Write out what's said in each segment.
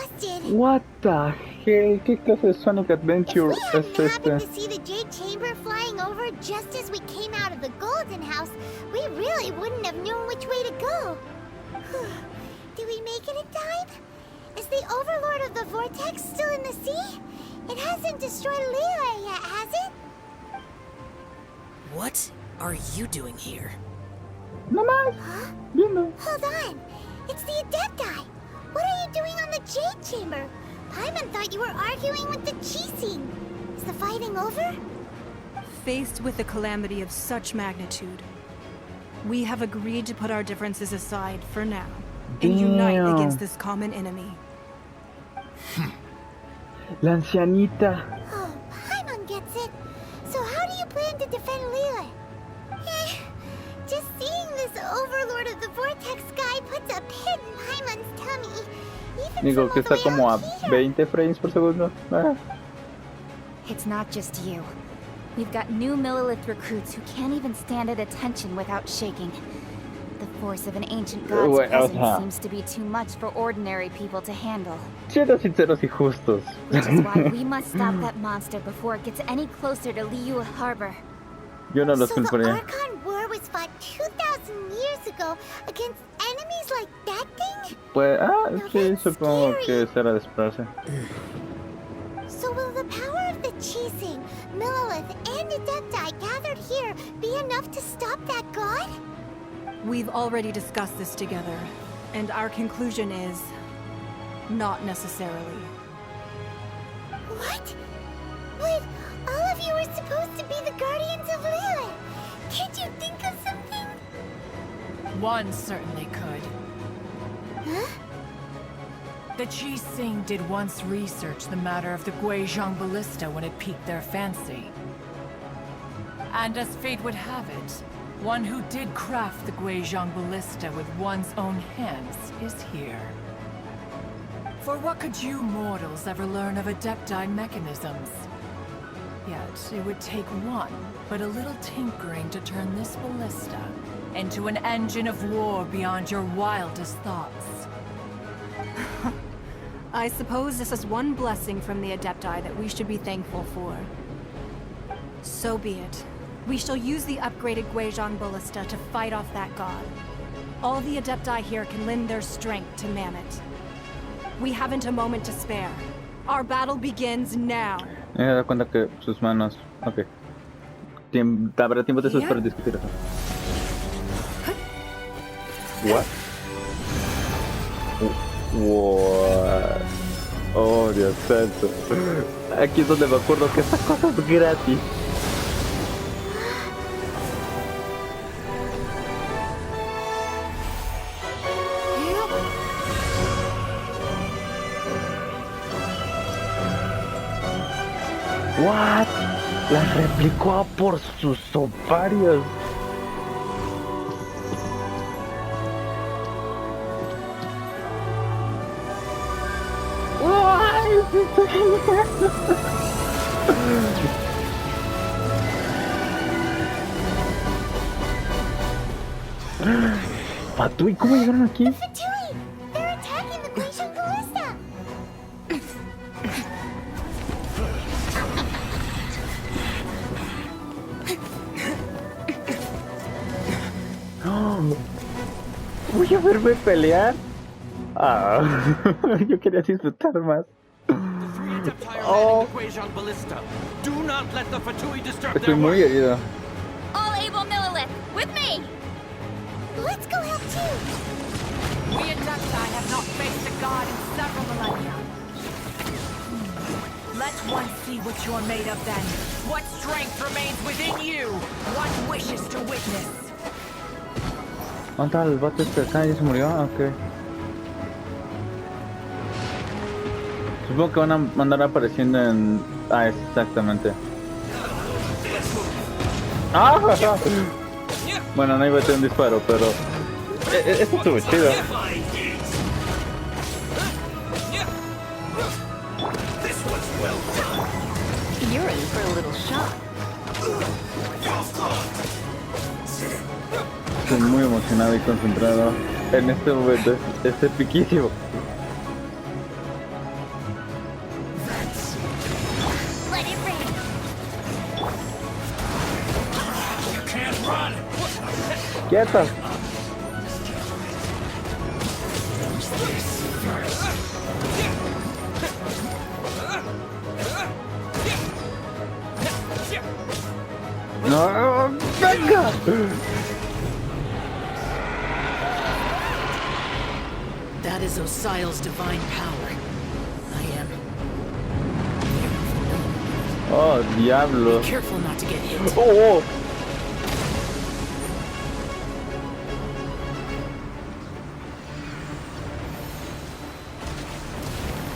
busted. What the hell? ¿Qué clase de Sonic Adventure If we hadn't es este? happened to see the Jade Chamber flying over just as we came out of the Golden House, we really wouldn't have known which way to go. Did we make it in time? Is the Overlord of the Vortex still in the sea? It hasn't destroyed Liyue yet, has it? What are you doing here? No más. Huh? Viendo. Hold on. It's the Adepti. What are you doing on the Jade Chamber? Paimon thought you were arguing with the Chising. Is the fighting over? Faced with a calamity of such magnitude, we have agreed to put our differences aside for now and unite Damn. against this common enemy. La ancianita. Oh, Paimon gets it. So how do you plan to defend Liyue? Just seeing this Overlord of the Vortex guy puts a pit in Paimon's tummy. Even Digo from que all the está way como a out here. 20 frames por segundo. Ah. It's not just you. We've got new Millilith recruits who can't even stand at attention without shaking. The force of an ancient god's Well, presence seems to be too much for ordinary people to handle. Siendo sinceros y justos. Which is why we must stop that monster before it gets any closer to Liyue Harbor. Yo no los So the culparía. Archon War was fought 2,000 years ago against enemies like that thing? Pues, No, sí, that's supongo scary. que será de esperarse. So will the power of the Chising, Millilith, and Adepti gathered here be enough to stop that god? We've already discussed this together, and our conclusion is not necessarily. What? But all of you are supposed to be the guardians of Liyue. Can't you think of something? One certainly could. Huh? The Chising did once research the matter of the Guizhong Ballista when it piqued their fancy. And as fate would have it, one who did craft the Guizhong Ballista with one's own hands is here. For what could you mortals ever learn of Adepti mechanisms? Yet, it would take one, but a little tinkering to turn this ballista into an engine of war beyond your wildest thoughts. I suppose this is one blessing from the Adepti that we should be thankful for. So be it. We shall use the upgraded Guizhong Ballista to fight off that god. All the Adepti here can lend their strength to man it. We haven't a moment to spare. Our battle begins now. Me he dado cuenta que sus manos. Ok. Habrá tiempo de esos para discutir eso. What? What? Oh, Dios santo. Aquí es donde me acuerdo que esta cosa es gratis. What? La replicó por sus ovarios. Patu, ¿y cómo llegaron aquí? Fatui! They're attacking the Guizhong Ballista! Voy a verme pelear. Ah, yo quería disfrutar más. Oh, estoy muy herido. All able Millilith, with me! Let's go help too! We Adepti have not faced a god in several millennia. Let one see what you're made of then. What strength remains within you? What wishes to witness? ¿Dónde está el vato este acá? ¿Ya se murió? Ok. Supongo que van a andar apareciendo en... Ah, exactamente. ¡Ah! Bueno, no iba a ser un disparo, pero... Esto estuvo chido. You're in for a little shock. Estoy muy emocionado y concentrado en este momento. Es epiquísimo. ¡Quietos! ¡No! ¡Venga! That is Osial's divine power. I am. ¡Oh, diablo! Be careful not to get hit. ¡Oh!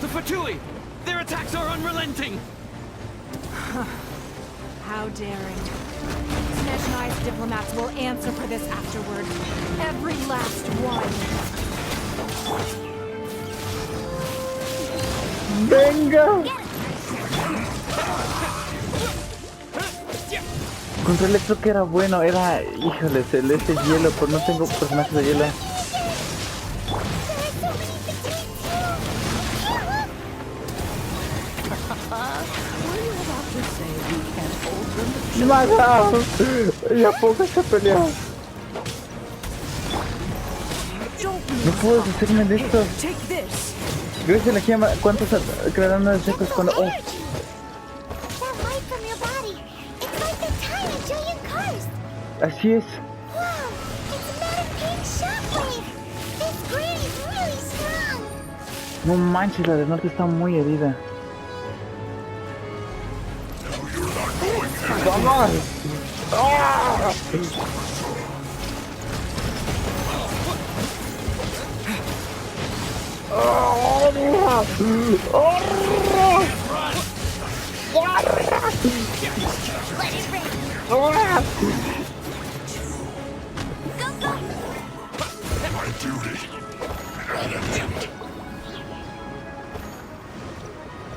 The Fatui! Their attacks are unrelenting! How daring. Snezhnai's diplomats will answer for this afterward. Every last one. ¡Venga! Contra electro que era bueno, era... Híjole, celeste hielo, pero no tengo personajes de hielo. ¡Mata! ¡Ya poco se peleó! No puedo deshacerme de esto. Take this. Gracias a la gema, ¿cuántos crearán los secos cuando...? ¡Oh! That light from your body. It's like the tiny giant cars. Así es. Wow, it's a mad pink shockwave. This green is really strong. No manches, la del norte está muy herida. ¡Vamos! ¡Ah!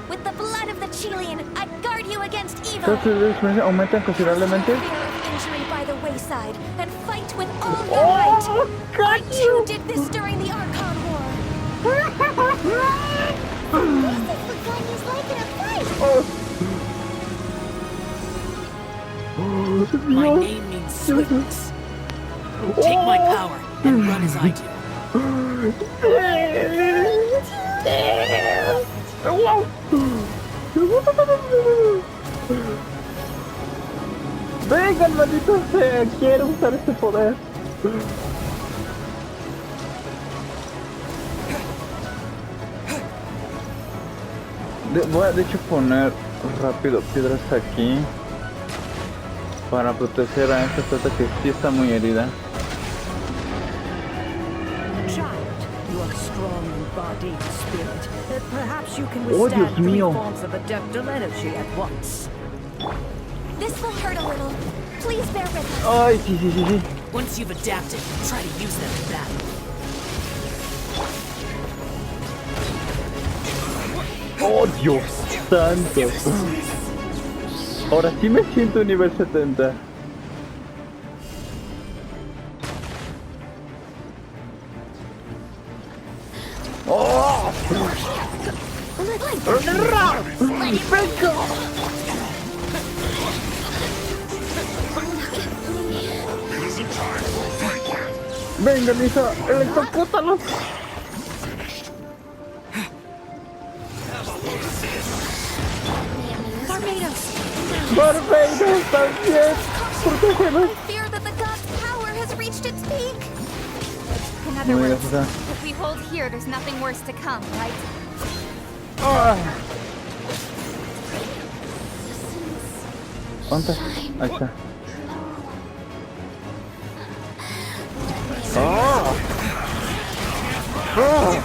With the blood of the Chilean, I guard you against evil. Entonces las experiencias aumentan considerablemente. Fear of injury by the wayside and fight with all your might. I too did this during the Archon War. This is what Ganya's like in a fight. My name means swiftness. Take my power and run as I do. Vengan, maldito sea, quiero usar este poder. Voy a de hecho poner rápido piedras aquí para proteger a esta plata que sí está muy herida. Child, you are strong in body and spirit. Perhaps you can Oh, withstand Dios three mío. forms of adeptal energy at once. This will hurt a little. Please bear with us. Ay, sí, sí, sí, sí. Once you've adapted, try to use them in battle. Oh, Dios santo. Ahora sí me siento nivel 70. ¡Oh! ¡Venga, Lisa! ¡Electrocútalos! ¡Barbados! ¡También! ¡Protégenos! Fear that the god's power has reached its peak. In No other me words, digas eso. if we hold here, there's nothing worse to come, right? ¡Ah! ¿Dónde está? Ahí está. ¡Ah! ¡Ah!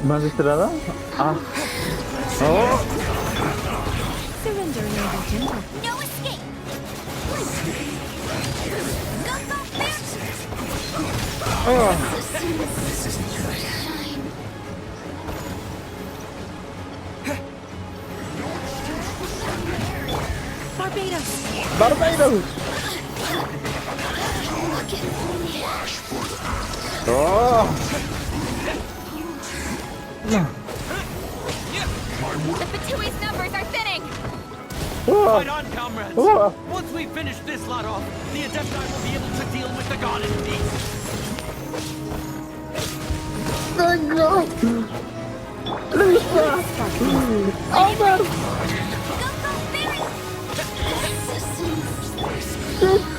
¿Más de este lado? Ah. ¡Oh! Surrendering agent. No escape. Go, go, bitch! ¡Ah! ¡Barbados! ¡Oh! The Batui's numbers are thinning! Fight on, comrades! Once we finish this lot off, the Adepti will be able to deal with the god in peace.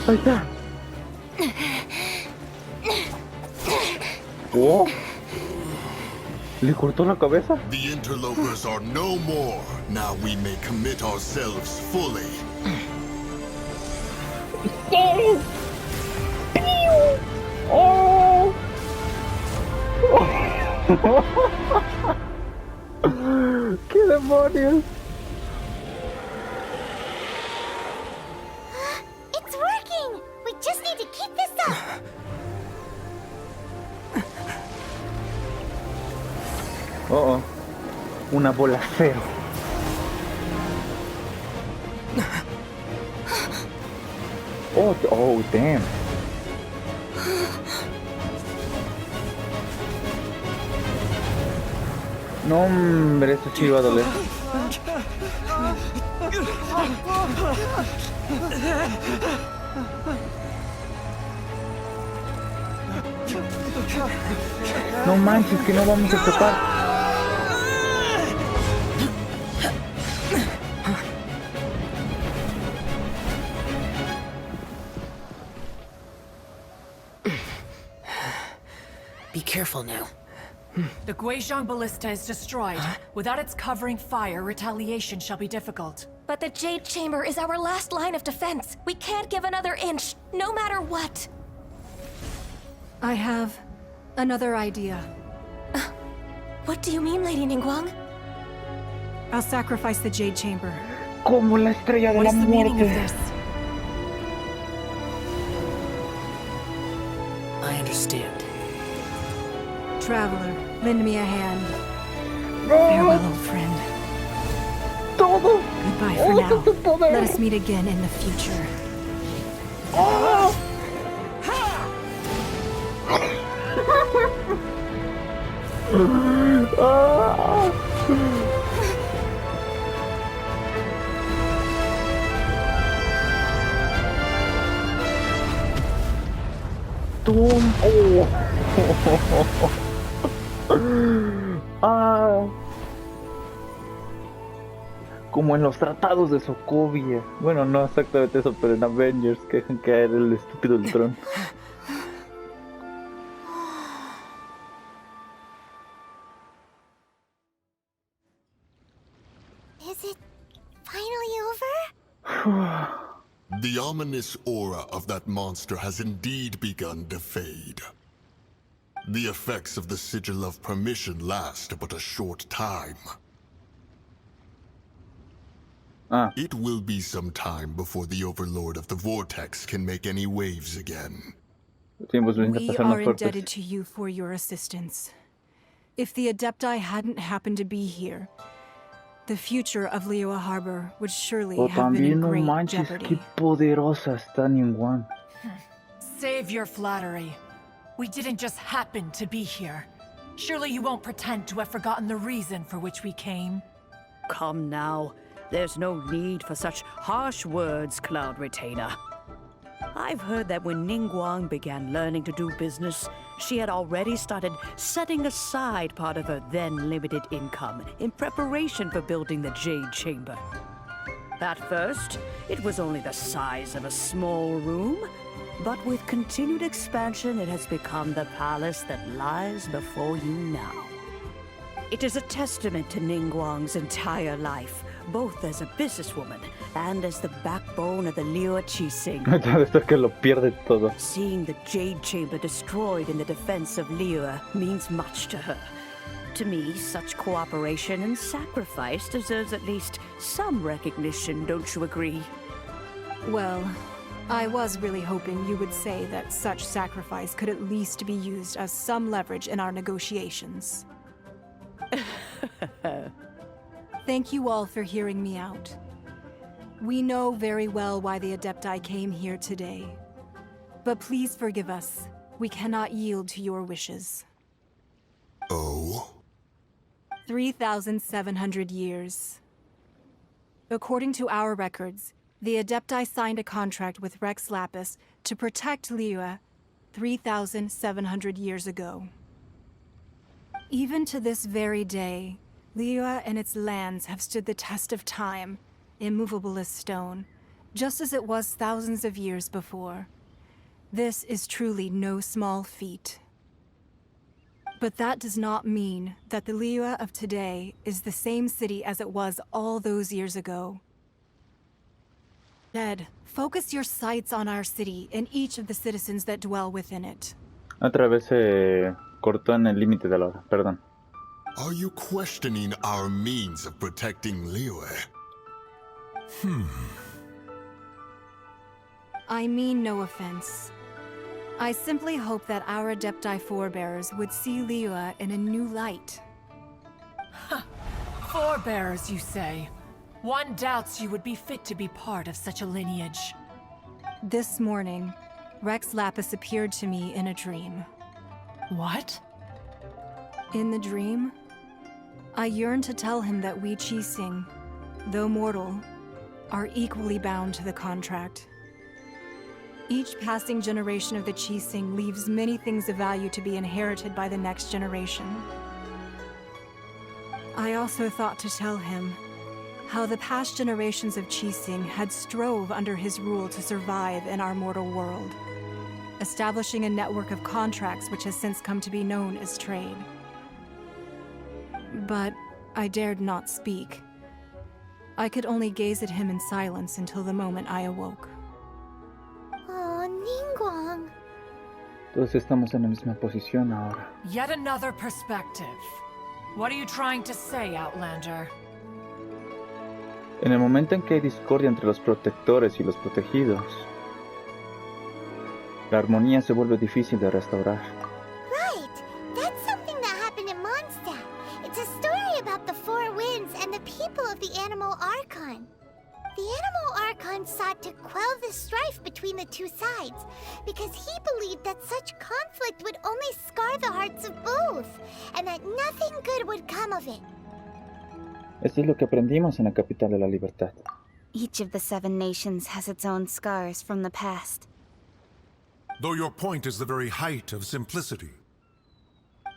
Ahí está. Oh. ¿Le cortó la cabeza? The interlopers are no more. Now we may commit ourselves fully. Oh. ¡Qué demonios! It's working! We just need to keep this up! Oh, una bola cero. Oh, damn. No, hombre, eso sí va a doler. No manches, que no vamos a escapar. Be careful now. The Guizhong Ballista is destroyed. Without its covering fire, retaliation shall be difficult. But the Jade Chamber is our last line of defense. We can't give another inch, no matter what. I have another idea. What do you mean, Lady Ningguang? I'll sacrifice the Jade Chamber. Como la estrella de What la is the meaning of muerte. this? I understand. Traveler, lend me a hand. Farewell, old friend. Todo. Goodbye for now. Let us meet again in the future. Como en los tratados de Sokovia. Bueno, no exactamente eso, pero en Avengers que dejan caer el estúpido Ultron. Is it finally over? The ominous aura of that monster has indeed begun to fade. The effects of the Sigil of Permission last but a short time. It will be some time before the Overlord of the Vortex can make any waves again. Tiempos vienen a We pasar are más fuertes. indebted to you for your assistance. If the Adepti hadn't happened to be here, the future of Liyue Harbor would surely O have been in también no great manches, jeopardy. qué poderosa está Ningguang. Save your flattery. We didn't just happen to be here. Surely you won't pretend to have forgotten the reason for which we came. Come now. There's no need for such harsh words, Cloud Retainer. I've heard that when Ningguang began learning to do business, she had already started setting aside part of her then limited income in preparation for building the Jade Chamber. At first, it was only the size of a small room, but with continued expansion, it has become the palace that lies before you now. It is a testament to Ningguang's entire life, both as a businesswoman and as the backbone of the Liyue Qixing. Esto que lo pierde todo. Seeing the Jade Chamber destroyed in the defense of Liyue means much to her. To me, such cooperation and sacrifice deserves at least some recognition, don't you agree? Well, I was really hoping you would say that such sacrifice could at least be used as some leverage in our negotiations. Thank you all for hearing me out. We know very well why the Adepti came here today. But please forgive us. We cannot yield to your wishes. Oh? 3,700 years. According to our records, the Adepti signed a contract with Rex Lapis to protect Liyue 3,700 years ago. Even to this very day, Liyue and its lands have stood the test of time, immovable as stone, just as it was thousands of years before. This is truly no small feat. But that does not mean that the Liyue of today is the same city as it was all those years ago. Instead, focus your sights on our city and each of the citizens that dwell within it. Otra vez se cortó en el límite de la hora, perdón. Are you questioning our means of protecting Liyue? I mean no offense. I simply hope that our Adepti forebears would see Liyue in a new light. Forebearers, you say? One doubts you would be fit to be part of such a lineage. This morning, Rex Lapis appeared to me in a dream. What? In the dream, I yearned to tell him that we Qixing, though mortal, are equally bound to the contract. Each passing generation of the Qixing leaves many things of value to be inherited by the next generation. I also thought to tell him how the past generations of Qixing had strove under his rule to survive in our mortal world, establishing a network of contracts which has since come to be known as trade. But I dared not speak. I could only gaze at him in silence until the moment I awoke. Oh, Ningguang. Todos estamos en la misma posición ahora. Yet another perspective. What are you trying to say, Outlander? En el momento en que hay discordia entre los protectores y los protegidos, la armonía se vuelve difícil de restaurar. Right! That's something that happened in Mondstadt. It's a story about the Four Winds and the people of the Animal Archon. The Animal Archon sought to quell the strife between the two sides, because he believed that such conflict would only scar the hearts of both, and that nothing good would come of it. Esto es lo que aprendimos en la capital de la libertad. Each of the 7 nations has its own scars from the past. Though your point is the very height of simplicity.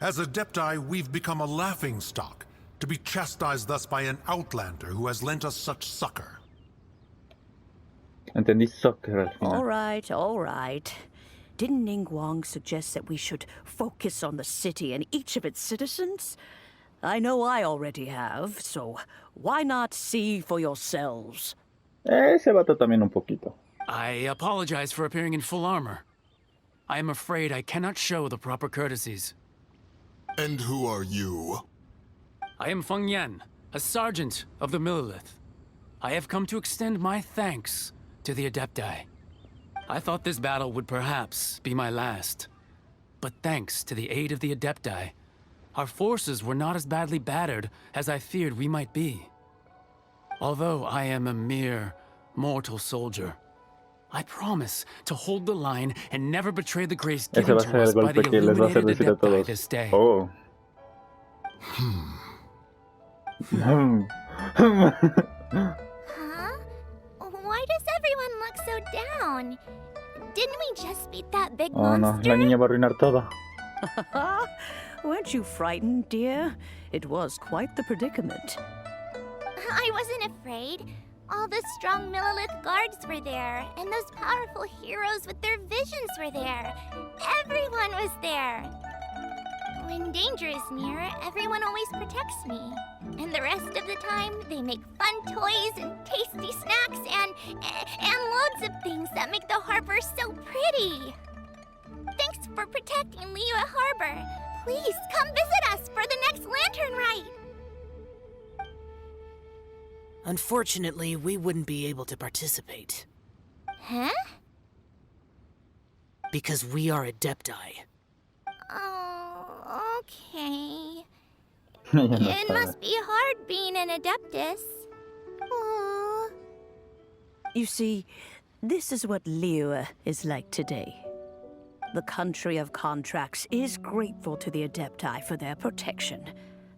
As Adepti, we've become a laughingstock, to be chastised thus by an outlander who has lent us such succor. Entendí soccer al final. All right. Didn't Ningguang suggest that we should focus on the city and each of its citizens? I know I already have, so why not see for yourselves? Ese vato también un poquito. I apologize for appearing in full armor. I am afraid I cannot show the proper courtesies. And who are you? I am Feng Yan, a sergeant of the Millilith. I have come to extend my thanks to the Adepti. I thought this battle would perhaps be my last. But thanks to the aid of the Adepti, our forces were not as badly battered as I feared we might be. Although I am a mere mortal soldier, I promise to hold the line and never betray the grace Ese given va a ser to el us by the golpe que les va a hacer illuminated decir a Adepti todos. this day. Oh. Huh? Why does everyone look so down? Didn't we just beat that big Oh no, monster? la niña va a arruinar todo. Weren't you frightened, dear? It was quite the predicament. I wasn't afraid. All the strong Millilith guards were there, and those powerful heroes with their visions were there. Everyone was there. When danger is near, everyone always protects me. And the rest of the time, they make fun toys and tasty snacks and loads of things that make the harbor so pretty. Thanks for protecting Liyue Harbor. Please come visit us for the next lantern rite. Unfortunately, we wouldn't be able to participate. Huh? Because we are Adepti. Oh, okay. Ella no It sabe. must be hard being an Adeptus. Aww. You see, this is what Liyue is like today. The country of contracts is grateful to the Adepti for their protection.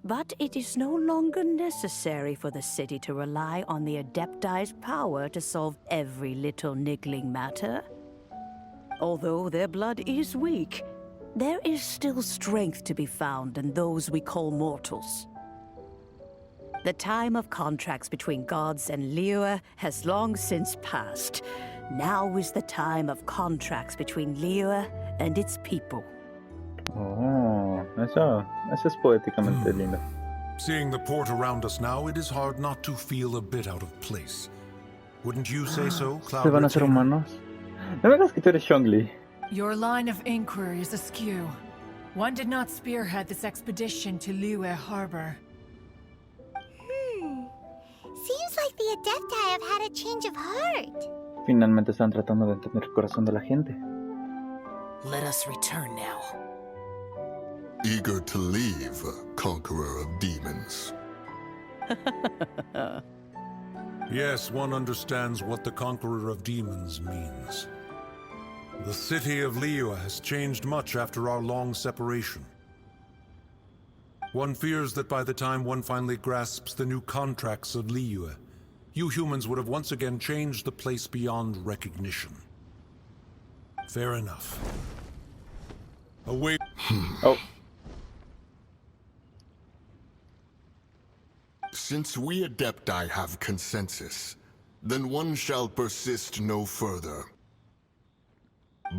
But it is no longer necessary for the city to rely on the Adepti's power to solve every little niggling matter. Although their blood is weak, there is still strength to be found in those we call mortals. The time of contracts between gods and Liyue has long since passed. Now is the time of contracts between Liyue and its people. Oh, eso es poéticamente lindo. Seeing the port around us now, it is hard not to feel a bit out of place. Wouldn't you say so, Cloud ¿Se van a hacer Retainer? humanos? No me digas que tú eres Zhongli. Your line of inquiry is askew. One did not spearhead this expedition to Liyue Harbor. Seems like the Adepti have had a change of heart. Finalmente están tratando de entender el corazón de la gente. Let us return now. Eager to leave, conqueror of demons. Yes, one understands what the Conqueror of Demons means. The city of Liyue has changed much after our long separation. One fears that by the time one finally grasps the new contracts of Liyue, you humans would have once again changed the place beyond recognition. Fair enough. Away. Oh, Since we Adepti have consensus, then one shall persist no further.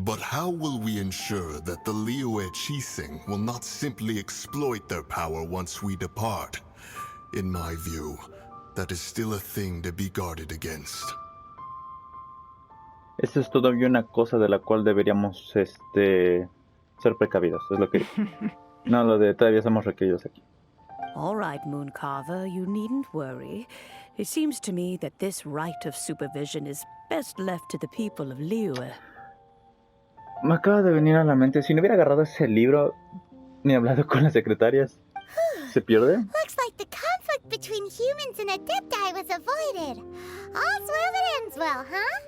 But how will we ensure that the Liyue Chising will not simply exploit their power once we depart? In my view, that is still a thing to be guarded against. esto es todavía una cosa de la cual deberíamos ser precavidos, es lo que no, lo de todavía somos requeridos aquí. All right, Mooncarver, you needn't worry. It seems to me that this right of supervision is best left to the people of Liyue. Me acaba de venir a la mente, si no hubiera agarrado ese libro ni hablado con las secretarias, ¿se pierde? Looks like the conflict between humans and Adepti was avoided. All's well that ends well, huh?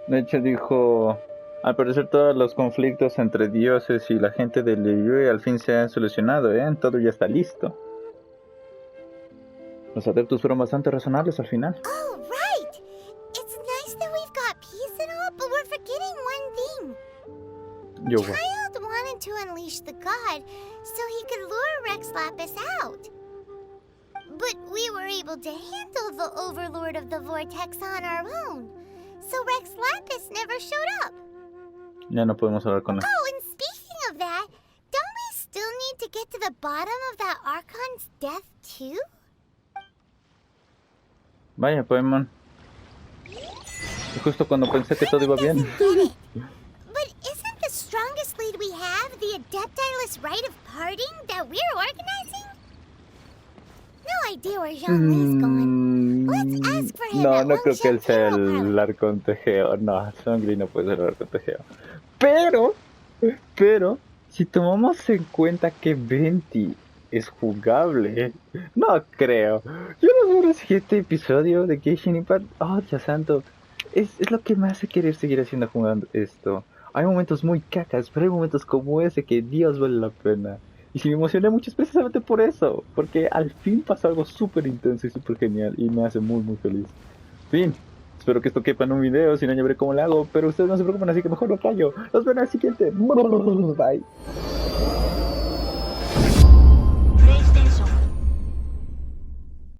De hecho dijo, al parecer todos los conflictos entre dioses y la gente de Liyue al fin se han solucionado, todo ya está listo. Los adeptos fueron bastante razonables al final. Oh, right! It's nice that we've got peace and all, but we're forgetting one thing. Yo, Child wanted to unleash the god so he could lure Rex Lapis out. But we were able to handle the Overlord of the Vortex on our own. So Rex Lapis never showed up. ya no podemos hablar con él. Oh, and speaking of that, don't we still need to get to the bottom of that Archon's death too? Vaya, Paimon. Justo cuando pensé que todo iba bien. Get it. But isn't the strongest lead we have the Adeptiless rite of parting that we're organizing? No idea where Jean-Li's going. Let's ask for him No, at no creo que él sea Longship Hero el arcontejeo. No, Zhongli no puede ser el arcontejeo. Pero, si tomamos en cuenta que Venti es jugable, no creo. Yo no veo el siguiente episodio de Genshin Impact. Oh, Dios santo. Es lo que me hace querer seguir haciendo jugando esto. Hay momentos muy cacas, pero hay momentos como ese que Dios vale la pena. Y si me emocioné mucho es precisamente por eso. Porque al fin pasó algo súper intenso y súper genial. Y me hace muy muy feliz. Fin. Espero que esto quepa en un video, si no ya veré cómo lo hago. Pero ustedes no se preocupen, así que mejor lo callo. Nos vemos en el siguiente. Bye.